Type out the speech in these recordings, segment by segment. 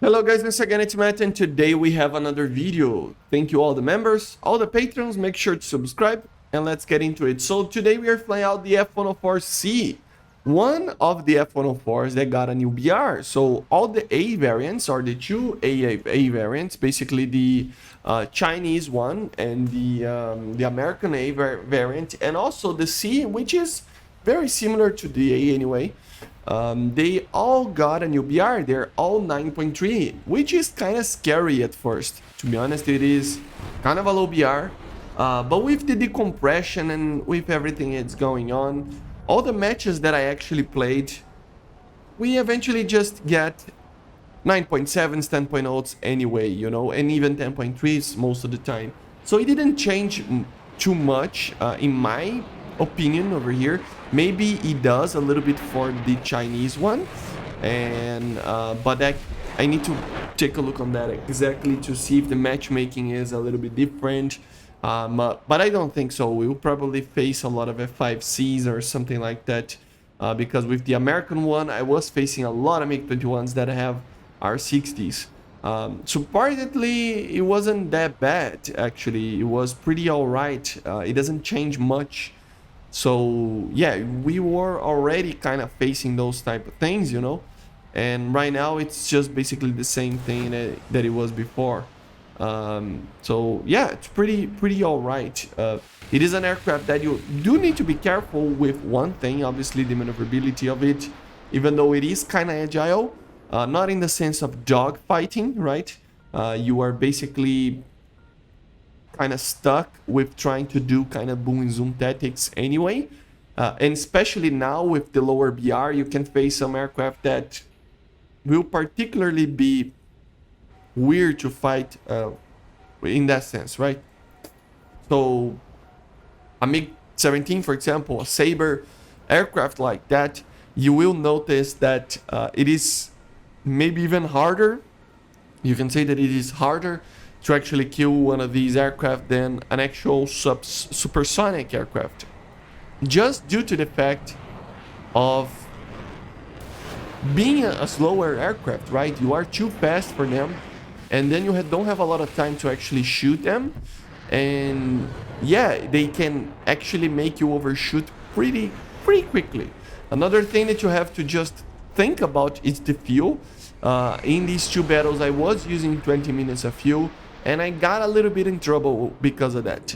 Hello guys, once again it's Matt and today we have another video. Thank you all the members, all the patrons, make sure to subscribe and let's get into it. So today we are flying out the F-104C, one of the F-104s that got a new BR. So all the A variants are the two A variants, basically the Chinese one and the American A variant, and also the C, which is very similar to the A anyway. They all got a new BR. They're all 9.3, which is kind of scary at first. To be honest, it is kind of a low BR. But with the decompression and with everything that's going on, all the matches that I actually played, we eventually just get 9.7s, 10.0s anyway, you know, and even 10.3s most of the time. So it didn't change too much, in my opinion over here. Maybe it does a little bit for the Chinese one, and but that I need to take a look on that exactly to see if the matchmaking is a little bit different. But I don't think so. We'll probably face a lot of F5Cs or something like that, because with the American one, I was facing a lot of MiG-21s that have R60s. Surprisingly, it wasn't that bad, actually. It was pretty alright. It doesn't change much. So, yeah, we were already kind of facing those type of things, you know? And right now, it's just basically the same thing that it was before. So, yeah, it's pretty alright. It is an aircraft that you do need to be careful with one thing, obviously the maneuverability of it, even though it is kind of agile. Not in the sense of dog fighting, right? You are basically kind of stuck with trying to do kind of boom and zoom tactics anyway. And especially now with the lower BR, you can face some aircraft that will particularly be weird to fight in that sense, right? So a MiG-17, for example, a Sabre aircraft like that, you will notice that it is maybe even harder. You can say that it is harder to actually kill one of these aircraft than an actual supersonic aircraft, just due to the fact of being a slower aircraft, right? You are too fast for them, and then you don't have a lot of time to actually shoot them, and yeah, they can actually make you overshoot pretty quickly. Another thing that you have to just think about is the fuel. In these two battles, I was using 20 minutes of fuel, and I got a little bit in trouble because of that,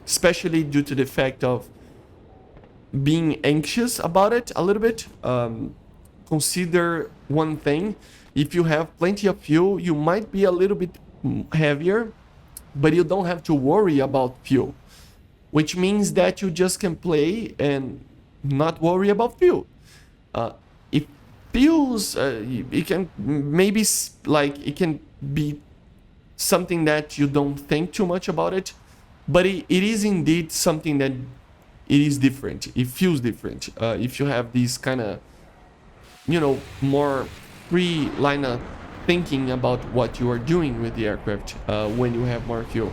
especially due to the fact of being anxious about it a little bit. Consider one thing: if you have plenty of fuel, you might be a little bit heavier, but you don't have to worry about fuel, which means that you just can play and not worry about fuel. If fuels, it can maybe like it can be something that you don't think too much about it, but it is indeed something that it is different. It feels different if you have these kind of, you know, more free line of thinking about what you are doing with the aircraft when you have more fuel,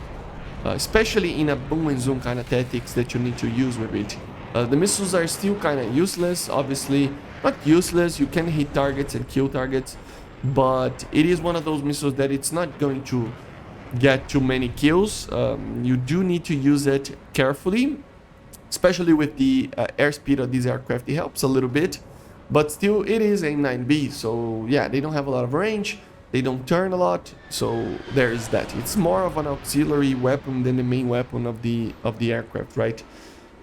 especially in a boom and zoom kind of tactics that you need to use with it. The missiles are still kind of useless, obviously. Not useless, you can hit targets and kill targets, but it is one of those missiles that it's not going to get too many kills. You do need to use it carefully, especially with the airspeed of this aircraft. It helps a little bit, but still it is a 9B, so yeah, they don't have a lot of range, they don't turn a lot, so there is that. It's more of an auxiliary weapon than the main weapon of the aircraft, right?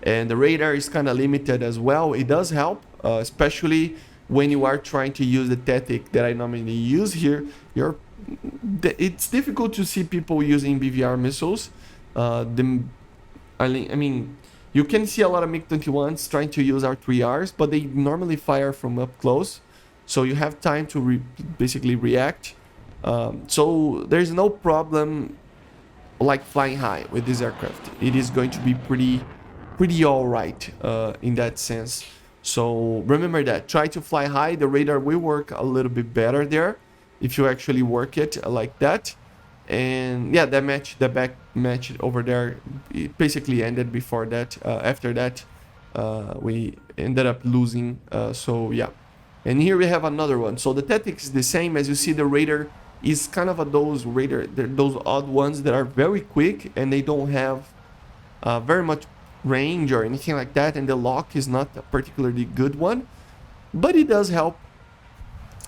And the radar is kind of limited as well. It does help, especially when you are trying to use the tactic that I normally use here. It's difficult to see people using BVR missiles. I mean, you can see a lot of MiG-21s trying to use R3Rs, but they normally fire from up close, so you have time to basically react. So there's no problem like flying high with this aircraft. It is going to be pretty alright in that sense. So remember that. Try to fly high. The radar will work a little bit better there if you actually work it like that. And yeah, the back match over there, it basically ended before that. After that, we ended up losing. So yeah, And here we have another one. So the tactics is the same. As you see, the radar is kind of those odd ones that are very quick and they don't have very much range or anything like that, and the lock is not a particularly good one, but it does help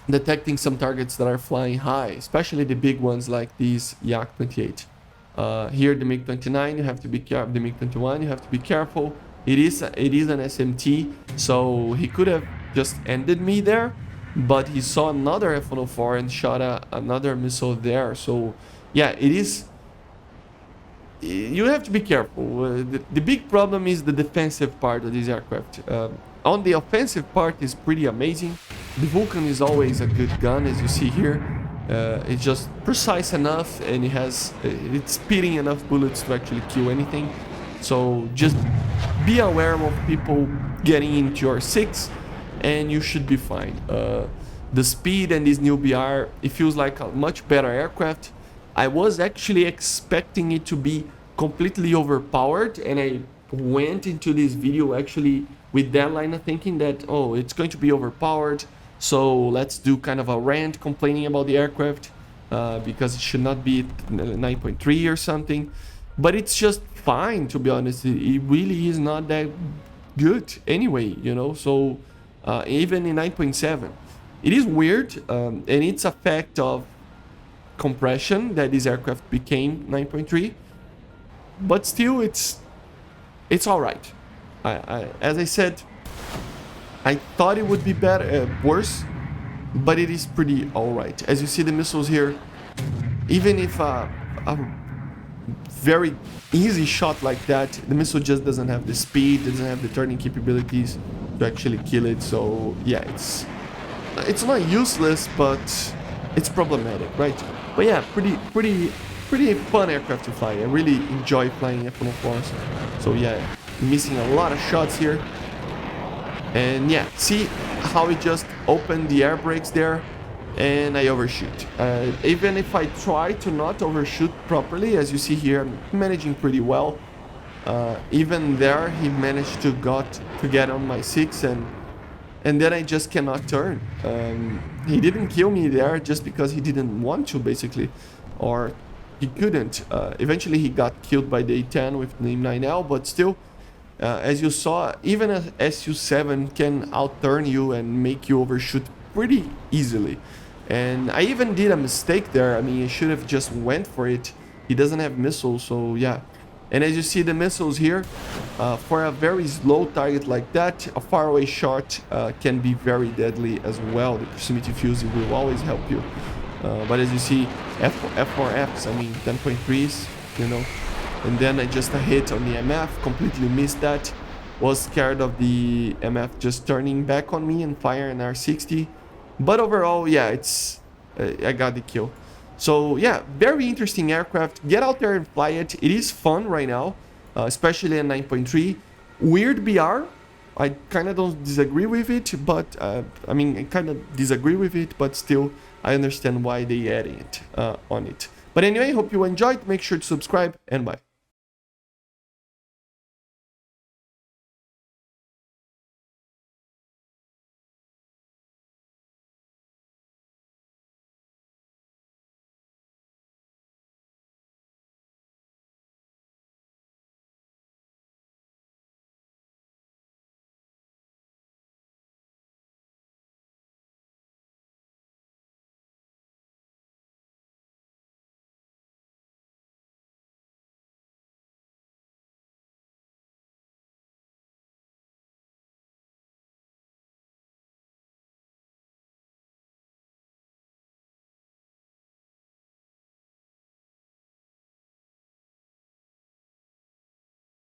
detecting some targets that are flying high, especially the big ones like these Yak 28. Here the MiG 29, you have to be careful. The MiG 21, you have to be careful. It is an SMT, so he could have just ended me there, but he saw another F-104 and shot another missile there. So yeah, it is. You have to be careful. The big problem is the defensive part of this aircraft. On the offensive part is pretty amazing. The Vulcan is always a good gun, as you see here. It's just precise enough, and it's speeding enough bullets to actually kill anything. So just be aware of people getting into your 6, and you should be fine. The speed and this new BR, it feels like a much better aircraft. I was actually expecting it to be completely overpowered, and I went into this video actually with that line of thinking that, oh, it's going to be overpowered, so let's do kind of a rant complaining about the aircraft because it should not be 9.3 or something. But it's just fine, to be honest. It really is not that good anyway, you know. So even in 9.7, it is weird, and it's a fact of compression that this aircraft became 9.3, but still it's all right. As I said, I thought it would be better, worse, but it is pretty all right. As you see the missiles here, even if a very easy shot like that, the missile just doesn't have the speed, doesn't have the turning capabilities to actually kill it. So yeah, it's not useless, but it's problematic, right? But yeah, pretty fun aircraft to fly. I really enjoy flying F-104s. So yeah, missing a lot of shots here. And yeah, see how it just opened the air brakes there, and I overshoot. Even if I try to not overshoot properly, as you see here, I'm managing pretty well. Even there, he managed to get on my 6, and then I just cannot turn. He didn't kill me there just because he didn't want to, basically, or he couldn't. Eventually, he got killed by the A-10 with the M9L, but still, as you saw, even a Su-7 can outturn you and make you overshoot pretty easily. And I even did a mistake there. I mean, I should have just went for it. He doesn't have missiles, so yeah. And as you see the missiles here, for a very slow target like that, a faraway shot can be very deadly as well. The proximity fuse will always help you. But as you see, F4Fs, I mean 10.3s, you know. And then I just a hit on the MF, completely missed that. Was scared of the MF just turning back on me and fire an R60. But overall, yeah, I got the kill. So yeah, very interesting aircraft. Get out there and fly it. It is fun right now, especially at 9.3. Weird BR. I kind of don't disagree with it, but I mean, I kind of disagree with it, but still, I understand why they added it on it. But anyway, hope you enjoyed. Make sure to subscribe, and bye.